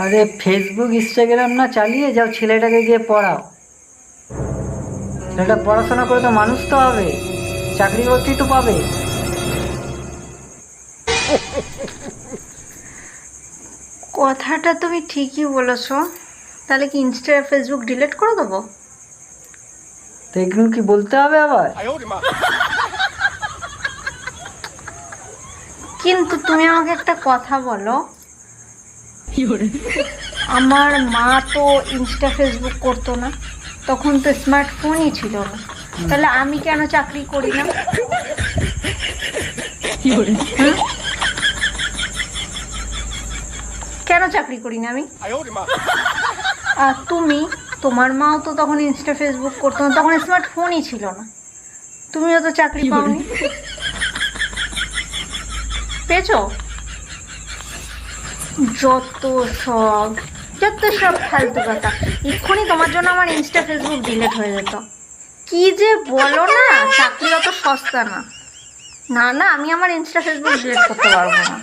আরে Facebook Instagram না চালিয়ে যাও, ছেলেটাকে গিয়ে পড়াও। ছেলেটা পড়াশোনা করে তো মানুষ তো হবে, চাকরি বাকরি তো পাবে। কথাটা তুমি ঠিকই বলেছো। তাহলে কি ইনস্টা ফেসবুক ডিলিট করে দেবো? তো এগুলো কি বলতে হবে আবার? কিন্তু তুমি আমাকে একটা কথা বলো, আমার মা তো ইনস্টা ফেসবুক করতো না, তখন তো স্মার্টফোনই ছিল না, তাহলে আমি কেন চাকরি করি না? হুম? কেন চাকরি করি না আমি? আর তুমি, তোমার মাও তো তখন ইনস্টা ফেসবুক করতো না, তখন স্মার্টফোনই ছিল না, তুমিও তো চাকরি পাওনি। পেয়েছো? যত সব, যত সব ফালতু কথা। এক্ষুনি তোমার জন্য আমার ইনস্টা ফেসবুক ডিলিট হয়ে যেত। কি যে বলো না, চাকরি অত সস্তা না। না না, আমি আমার ইনস্টা ফেসবুক ডিলিট করতে পারবো না।